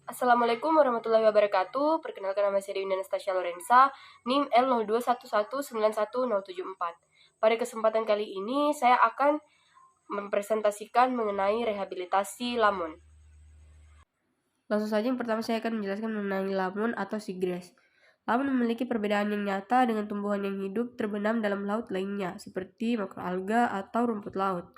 Assalamualaikum warahmatullahi wabarakatuh. Perkenalkan, nama saya Dewi Anastasia Lorenza, NIM L0211911074. Pada kesempatan kali ini, saya akan mempresentasikan mengenai rehabilitasi lamun. Langsung saja, yang pertama saya akan menjelaskan mengenai lamun atau seagrass. Lamun memiliki perbedaan yang nyata dengan tumbuhan yang hidup terbenam dalam laut lainnya, seperti makroalga atau rumput laut.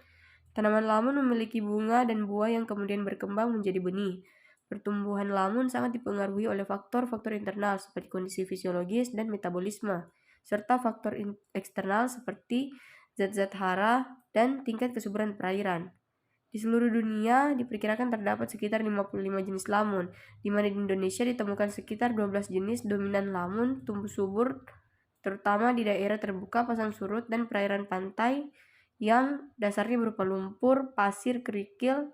Tanaman lamun memiliki bunga dan buah yang kemudian berkembang menjadi benih. Pertumbuhan lamun sangat dipengaruhi oleh faktor-faktor internal seperti kondisi fisiologis dan metabolisme, serta faktor eksternal seperti zat-zat hara dan tingkat kesuburan perairan. Di seluruh dunia diperkirakan terdapat sekitar 55 jenis lamun, di mana di Indonesia ditemukan sekitar 12 jenis dominan lamun tumbuh subur, terutama di daerah terbuka, pasang surut, dan perairan pantai yang dasarnya berupa lumpur, pasir, kerikil,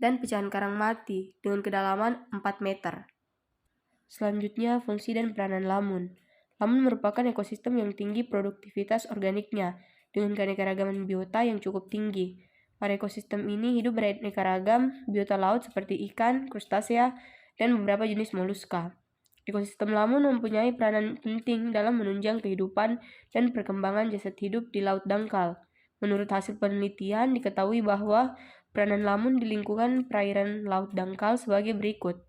dan pecahan karang mati dengan kedalaman 4 meter. Selanjutnya, fungsi dan peranan lamun. Lamun merupakan ekosistem yang tinggi produktivitas organiknya dengan keanekaragaman biota yang cukup tinggi. Pada ekosistem ini hidup beraneka ragam biota laut seperti ikan, krustasea, dan beberapa jenis moluska. Ekosistem lamun mempunyai peranan penting dalam menunjang kehidupan dan perkembangan jasad hidup di laut dangkal. Menurut hasil penelitian, diketahui bahwa peranan lamun di lingkungan perairan laut dangkal sebagai berikut,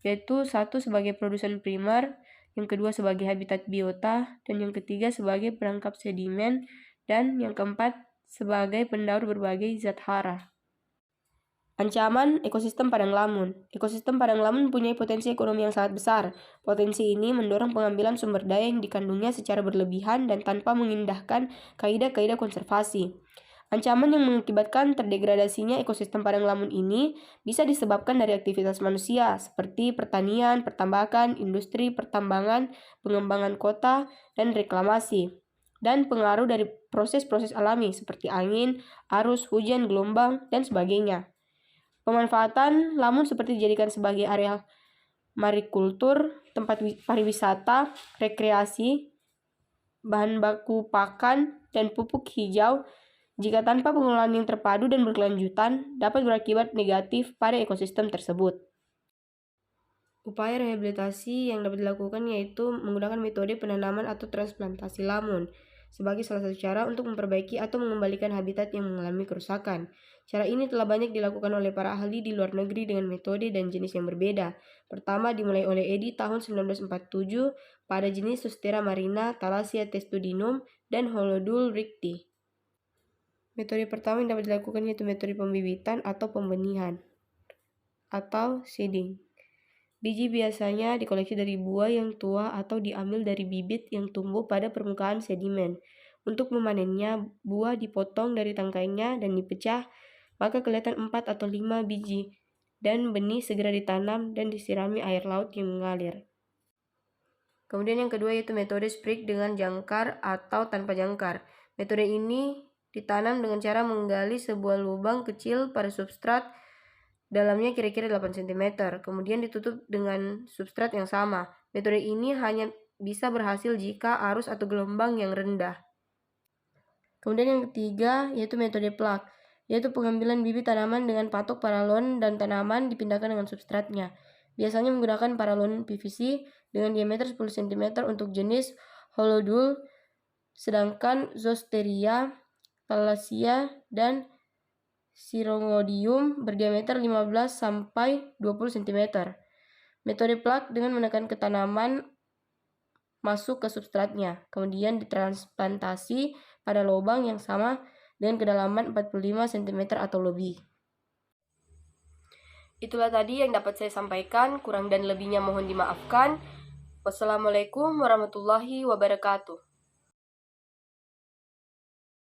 yaitu 1 sebagai produsen primer, yang kedua sebagai habitat biota, dan yang ketiga sebagai penangkap sedimen, dan yang keempat sebagai pendaur berbagai zat hara. Ancaman ekosistem padang lamun. Ekosistem padang lamun mempunyai potensi ekonomi yang sangat besar. Potensi ini mendorong pengambilan sumber daya yang dikandungnya secara berlebihan dan tanpa mengindahkan kaidah-kaidah konservasi. Ancaman yang mengakibatkan terdegradasinya ekosistem padang lamun ini bisa disebabkan dari aktivitas manusia seperti pertanian, pertambakan, industri pertambangan, pengembangan kota, dan reklamasi, dan pengaruh dari proses-proses alami seperti angin, arus, hujan, gelombang, dan sebagainya. Pemanfaatan lamun seperti dijadikan sebagai area marikultur, tempat pariwisata, rekreasi, bahan baku pakan, dan pupuk hijau, jika tanpa pengelolaan yang terpadu dan berkelanjutan, dapat berakibat negatif pada ekosistem tersebut. Upaya rehabilitasi yang dapat dilakukan yaitu menggunakan metode penanaman atau transplantasi lamun sebagai salah satu cara untuk memperbaiki atau mengembalikan habitat yang mengalami kerusakan. Cara ini telah banyak dilakukan oleh para ahli di luar negeri dengan metode dan jenis yang berbeda. Pertama dimulai oleh Eddy tahun 1947 pada jenis Zostera marina, Thalassia testudinum, dan Holodule ricti. Metode pertama yang dapat dilakukan yaitu metode pembibitan atau pembenihan atau seeding. Biji biasanya dikoleksi dari buah yang tua atau diambil dari bibit yang tumbuh pada permukaan sedimen. Untuk memanennya, buah dipotong dari tangkainya dan dipecah, maka kelihatan 4 atau 5 biji, dan benih segera ditanam dan disirami air laut yang mengalir. Kemudian yang kedua yaitu metode sprig dengan jangkar atau tanpa jangkar. Metode ini ditanam dengan cara menggali sebuah lubang kecil pada substrat dalamnya kira-kira 8 cm, kemudian ditutup dengan substrat yang sama. Metode ini hanya bisa berhasil jika arus atau gelombang yang rendah. Kemudian yang ketiga yaitu metode plug, yaitu pengambilan bibit tanaman dengan patok paralon dan tanaman dipindahkan dengan substratnya. Biasanya menggunakan paralon PVC dengan diameter 10 cm untuk jenis Holodule, sedangkan Zosteria, Thalassia, dan Syringodium berdiameter 15 sampai 20 cm. Metode plug dengan menekan ke tanaman masuk ke substratnya, kemudian ditransplantasi pada lubang yang sama dengan kedalaman 45 cm atau lebih. Itulah tadi yang dapat saya sampaikan, kurang dan lebihnya mohon dimaafkan. Wassalamualaikum warahmatullahi wabarakatuh.